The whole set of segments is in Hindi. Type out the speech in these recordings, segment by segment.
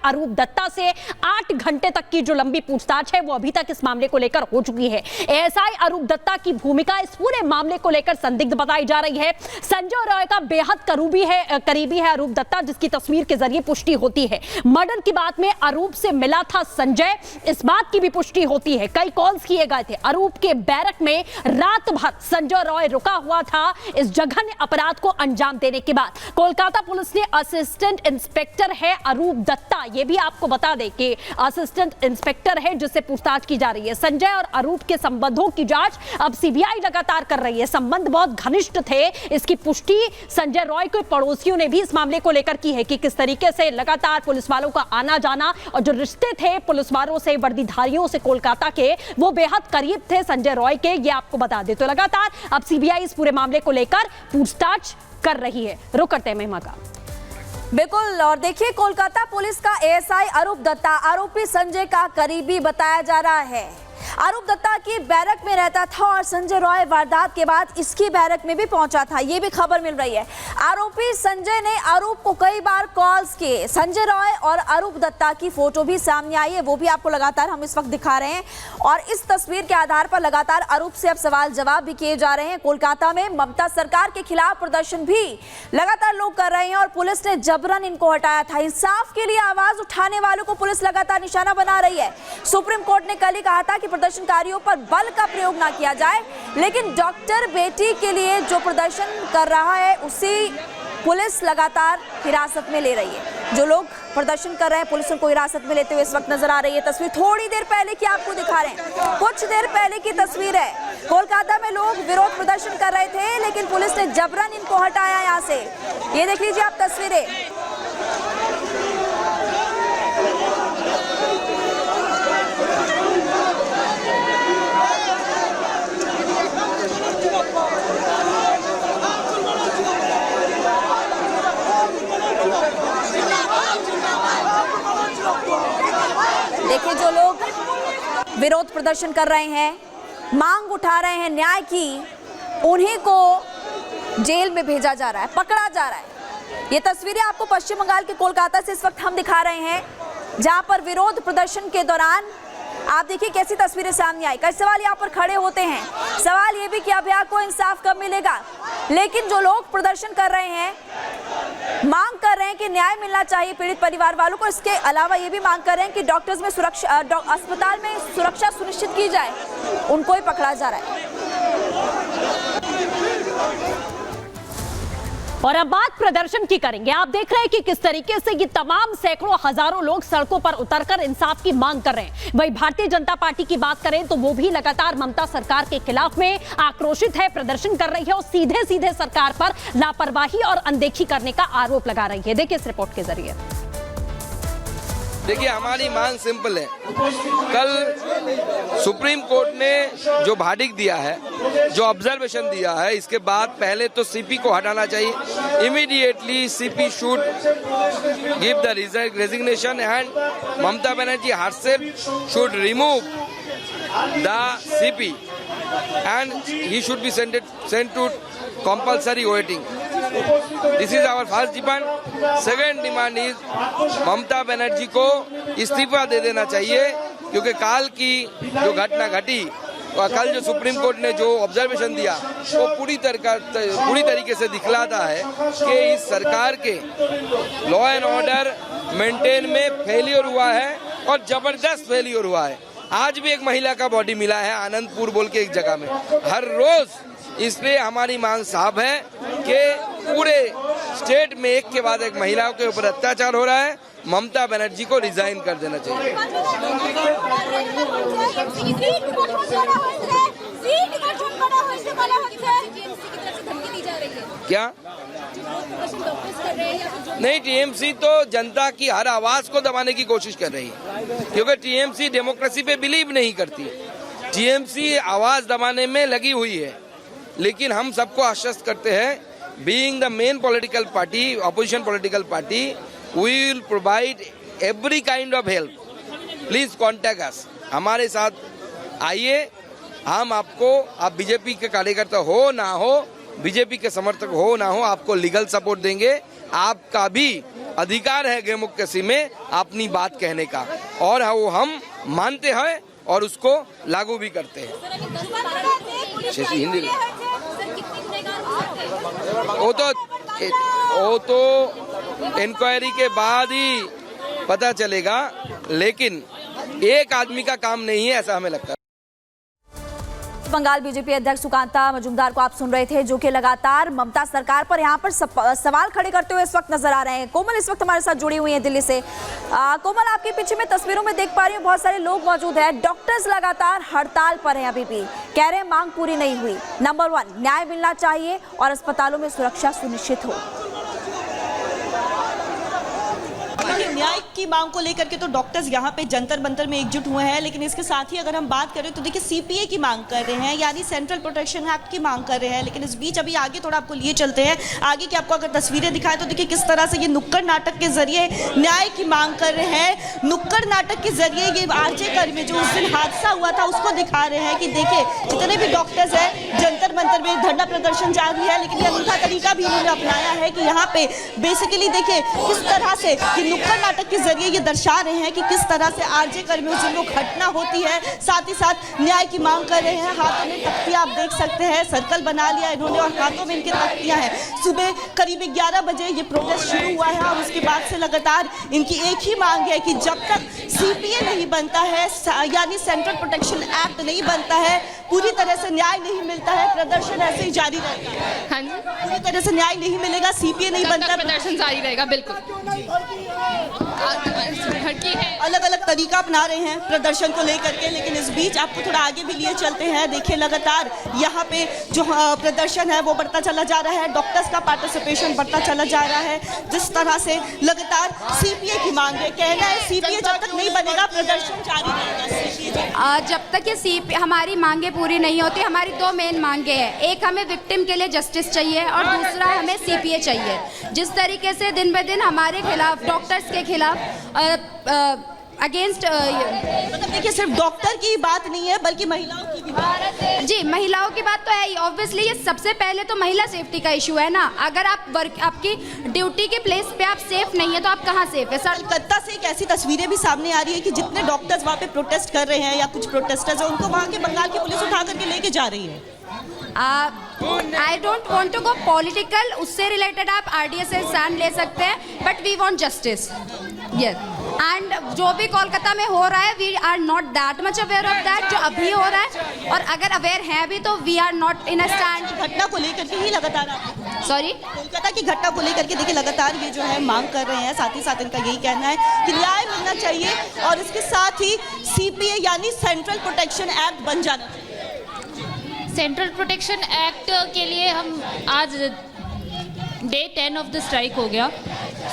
अरूप दत्ता से 8 घंटे तक की जो लंबी पूछताछ है वो अभी तक इस मामले को लेकर हो चुकी है। एएसआई अरूप दत्ता की भूमिका इस पूरे मामले को लेकर संदिग्ध बताई जा रही है। संजय रॉय का बेहद करीबी है अरूप दत्ता, जिसकी तस्वीर के जरिए पुष्टि होती है। मर्डर की बात में अरूप से मिला था संजय, इस बात की भी पुष्टि होती है। कई कॉल्स किए गए थे। अरूप के बैरक में रात भर संजय रॉय रुका हुआ था इस जघन्य अपराध को अंजाम देने के बाद। कोलकाता पुलिस ने असिस्टेंट इंस्पेक्टर है अरूप दत्ता, यह भी आपको बता दें कि असिस्टेंट इंस्पेक्टर है जिससे पूछताछ की जा रही है। संजय और अरूप के संबंधों की जांच अब सीबीआई लगातार कर रही है। संबंध बहुत घनिष्ठ थे, इसकी पुष्टि संजय रॉय के पड़ोसियों ने भी इस मामले को लेकर की है कि किस तरीके से लगातार पुलिस वालों का आना जाना और जो रिश्ते थे पुलिस वालों से, वर्दीधारियों से कोलकाता के, वो बेहद करीब थे संजय रॉय के, ये आपको बता दे। तो लगातार अब सीबीआई इस पूरे मामले को लेकर पूछताछ कर रही है। रुक करते हैं महिमा का। बिल्कुल, और देखिए कोलकाता पुलिस का एएसआई अरूप दत्ता आरोपी संजय का करीबी बताया जा रहा है। अरूप दत्ता की बैरक में रहता था और संजय रॉय वारदात के बाद इसकी बैरक में भी पहुंचा था, ये भी खबर मिल रही है। आरोपी संजय ने अरूप को कई बार कॉल्स किए। संजय रॉय और अरूप दत्ता की फोटो भी सामने आई है, वो भी आपको लगातार हम इस वक्त दिखा रहे हैं। और इस तस्वीर के आधार पर लगातार अरूप से अब सवाल जवाब भी किए जा रहे हैं। कोलकाता में ममता सरकार के खिलाफ प्रदर्शन भी लगातार लोग कर रहे हैं और पुलिस ने जबरन इनको हटाया था। इंसाफ के लिए आवाज उठाने वालों को पुलिस लगातार निशाना बना रही है। सुप्रीम कोर्ट ने कल ही कहा था कि प्रदर्शनकारियों पर बल का प्रयोग ना किया जाए, लेकिन डॉक्टर बेटी के लिए जो प्रदर्शन कर रहा है उसी पुलिस लगातार हिरासत में ले रही है। जो लोग प्रदर्शन कर रहे हैं पुलिस उनको हिरासत में लेते हुए इस वक्त नजर आ रही है। तस्वीर थोड़ी देर पहले की आपको दिखा रहे हैं, कुछ देर पहले की तस्वीर है। कोलकाता में लोग विरोध प्रदर्शन कर रहे थे लेकिन पुलिस ने जबरन इनको हटाया यहाँ से। ये देख लीजिए आप तस्वीरें। देखिए जो लोग विरोध प्रदर्शन कर रहे हैं, मांग उठा रहे हैं न्याय की, उन्हीं को जेल में भेजा जा रहा है, पकड़ा जा रहा है। ये तस्वीरें आपको पश्चिम बंगाल के कोलकाता से इस वक्त हम दिखा रहे हैं, जहां पर विरोध प्रदर्शन के दौरान आप देखिए कैसी तस्वीरें सामने आई। कई सवाल यहाँ पर खड़े होते हैं। सवाल ये भी कि अब यहाँ को इंसाफ कब मिलेगा, लेकिन जो लोग प्रदर्शन कर रहे हैं मांग कर रहे हैं कि न्याय मिलना चाहिए पीड़ित परिवार वालों को। इसके अलावा ये भी मांग कर रहे हैं कि डॉक्टर्स में सुरक्षा, अस्पताल में सुरक्षा सुनिश्चित की जाए, उनको ही पकड़ा जा रहा है। और अब बात प्रदर्शन की करेंगे। आप देख रहे हैं कि किस तरीके से ये तमाम सैकड़ों हजारों लोग सड़कों पर उतरकर इंसाफ की मांग कर रहे हैं। वहीं भारतीय जनता पार्टी की बात करें तो वो भी लगातार ममता सरकार के खिलाफ में आक्रोशित है, प्रदर्शन कर रही है और सीधे सीधे सरकार पर लापरवाही और अनदेखी करने का आरोप लगा रही है। देखिए इस रिपोर्ट के जरिए। देखिए हमारी मांग सिंपल है। कल सुप्रीम कोर्ट ने जो भार्डिक्ट दिया है, जो ऑब्जर्वेशन दिया है, इसके बाद पहले तो सीपी को हटाना चाहिए। Immediately CP should give the resignation and Mamata Banerjee herself should remove the CP and he should be sent to compulsory waiting. This is our first demand. Second demand is Mamata Banerjee को इस्तीफा दे देना चाहिए, क्योंकि काल की जो घटना घटी और कल जो सुप्रीम कोर्ट ने जो ऑब्जर्वेशन दिया वो पूरी तरीके से दिखलाता है कि इस सरकार के लॉ एंड ऑर्डर मेंटेन में फेलियर हुआ है और जबरदस्त फेलियर हुआ है। आज भी एक महिला का बॉडी मिला है आनंदपुर बोल के एक जगह में, हर रोज। इसलिए हमारी मांग साफ है कि पूरे स्टेट में एक के बाद एक महिलाओं के ऊपर अत्याचार हो रहा है, ममता बनर्जी को रिजाइन कर देना चाहिए। क्या नहीं, टीएमसी तो जनता की हर आवाज को दबाने की कोशिश कर रही है, क्योंकि टीएमसी डेमोक्रेसी पे बिलीव नहीं करती है। टीएमसी आवाज दबाने में लगी हुई है, लेकिन हम सबको आश्वस्त करते हैं, being the main political party, opposition political party, we will provide every kind of help. Please contact us, हमारे साथ आइए। हम आपको, आप बीजेपी के कार्यकर्ता हो ना हो, बीजेपी के समर्थक हो ना हो, आपको लीगल सपोर्ट देंगे। आपका भी अधिकार है डेमोक्रेसी में अपनी बात कहने का, और वो हम मानते हैं और उसको लागू भी करते हैं। हिंदी वो तो इंक्वायरी के बाद ही पता चलेगा, लेकिन एक आदमी का काम नहीं है ऐसा हमें लगता है। बंगाल बीजेपी अध्यक्ष सुकांता मजूमदार को आप सुन रहे थे, जो कि लगातार ममता सरकार पर यहाँ पर सवाल खड़े करते हुए इस वक्त नजर आ रहे हैं। कोमल इस वक्त हमारे साथ जुड़ी हुई हैं दिल्ली से। कोमल, आपके पीछे में तस्वीरों में देख पा रही हूँ बहुत सारे लोग मौजूद हैं। डॉक्टर्स लगातार हड़ताल पर हैं, अभी भी कह रहे हैं मांग पूरी नहीं हुई। नंबर 1, न्याय मिलना चाहिए और अस्पतालों में सुरक्षा सुनिश्चित हो। न्याय की मांग को लेकर के तो डॉक्टर्स यहाँ पे जंतर मंतर में एकजुट हुए हैं, लेकिन इसके साथ ही अगर हम बात करें तो देखिए सीपीए की मांग कर रहे हैं, यानी सेंट्रल प्रोटेक्शन एक्ट की मांग कर रहे हैं। लेकिन इस बीच अभी आगे थोड़ा आपको लिए चलते हैं, आगे की आपको अगर तस्वीरें दिखाएं तो देखिए किस तरह से ये नुक्कड़ नाटक के जरिए न्याय की मांग कर रहे हैं। नुक्कड़ नाटक के जरिए ये आरजे कर में जो उस दिन हादसा हुआ था उसको दिखा रहे हैं कि देखिए जितने भी डॉक्टर्स हैं जंतर मंतर में धरना प्रदर्शन जारी है, लेकिन ये अनूठा तरीका भी इन्होंने अपनाया है कि यहाँ पे बेसिकली देखिए किस तरह से कि नुक्कड़ नाटक के जरिए ये दर्शा रहे हैं कि किस तरह से आरजे कर में उस दिन वो घटना होती है, साथ ही साथ न्याय की मांग कर रहे हैं। हाथों में तख्तियां आप देख सकते हैं, सर्कल बना लिया इन्होंने और हाथों में इनके तख्तियां हैं। सुबह करीब 11 बजे ये प्रोटेस्ट शुरू हुआ है और उसके बाद से लगातार इनकी एक ही मांग है कि जब तक सीपीए नहीं बनता है, यानी सेंट्रल प्रोटेक्शन एक्ट नहीं बनता है, पूरी तरह से न्याय नहीं मिलता है, प्रदर्शन ऐसे ही जारी रहेगा। हाँ जी, पूरी तरह से न्याय नहीं मिलेगा, सीपीए नहीं बनता, प्रदर्शन जारी रहेगा। बिल्कुल अलग अलग तरीका अपना रहे हैं प्रदर्शन को लेकर के, लेकिन इस बीच आपको थोड़ा आगे भी लिए चलते हैं। देखिए लगातार यहाँ पे जो प्रदर्शन है वो बढ़ता चला जा रहा है, डॉक्टर्स का पार्टिसिपेशन बढ़ता चला जा रहा है। जिस तरह से लगातार सीपीए की मांग है, कहना है सीपीए जब तक नहीं बनेगा प्रदर्शन जारी रहेगा। जब तक ये हमारी मांगे पूरी नहीं होती, हमारी 2 मेन मांगे हैं। एक, हमें विक्टिम के लिए जस्टिस चाहिए और दूसरा हमें सीपीए चाहिए। जिस तरीके से दिन ब दिन हमारे खिलाफ, डॉक्टर्स के खिलाफ अगेंस्ट मतलब देखिए सिर्फ डॉक्टर की बात नहीं है बल्कि महिलाओं की भी बात है। जी, महिलाओं की बात तो है ही। ऑब्वियसली ये सबसे पहले तो महिला सेफ्टी का इशू है ना। अगर आप आपकी ड्यूटी के प्लेस पे आप सेफ नहीं है तो आप कहाँ सेफ है सर? कलकत्ता से एक ऐसी तस्वीरें भी सामने आ रही है कि जितने डॉक्टर्स वहाँ पे प्रोटेस्ट कर रहे हैं या कुछ प्रोटेस्टर्स हैं उनको वहाँ के बंगाल की पुलिस उठा करके लेके जा रही है। I don't want to go political, उससे रिलेटेड आप RDSS स्टैंड ले सकते हैं, but we want justice. Yes, and जो भी कोलकाता में हो रहा है we are not that much aware of that जो अभी हो रहा है, और अगर अवेयर हैं भी तो we are not in a stand. घटना को लेकर के ही लगातार सॉरी, कोलकाता की घटना को लेकर के देखिए लगातार ये जो है मांग कर रहे हैं, साथ ही साथ इनका यही कहना है कि न्याय मिलना चाहिए और इसके साथ ही सीपीए यानी सेंट्रल प्रोटेक्शन एक्ट बन जाना चाहिए। सेंट्रल प्रोटेक्शन एक्ट के लिए हम आज डे 10 ऑफ द स्ट्राइक हो गया।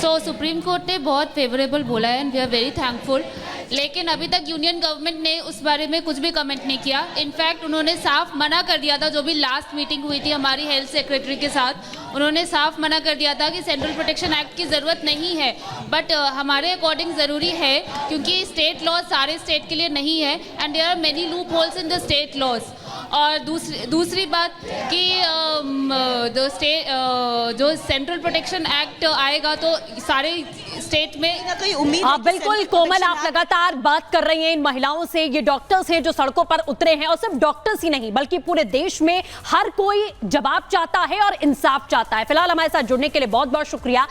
सो सुप्रीम कोर्ट ने बहुत फेवरेबल बोला है and we are very thankful, लेकिन अभी तक यूनियन गवर्नमेंट ने उस बारे में कुछ भी कमेंट नहीं किया। इनफैक्ट उन्होंने साफ मना कर दिया था, जो भी लास्ट मीटिंग हुई थी हमारी हेल्थ सेक्रेटरी के साथ, उन्होंने साफ मना कर दिया था कि सेंट्रल प्रोटेक्शन एक्ट की ज़रूरत नहीं है। बट हमारे अकॉर्डिंग ज़रूरी है क्योंकि स्टेट लॉज सारे स्टेट के लिए नहीं है and there are many loopholes in the state laws. और दूसरी बात कि जो सेंट्रल प्रोटेक्शन एक्ट आएगा तो सारे स्टेट में कोई उम्मीद। हाँ बिल्कुल कोमल, आप लगातार बात कर रही हैं इन महिलाओं से। ये डॉक्टर्स हैं जो सड़कों पर उतरे हैं, और सिर्फ डॉक्टर्स ही नहीं बल्कि पूरे देश में हर कोई जवाब चाहता है और इंसाफ चाहता है। फिलहाल हमारे साथ जुड़ने के लिए बहुत बहुत शुक्रिया।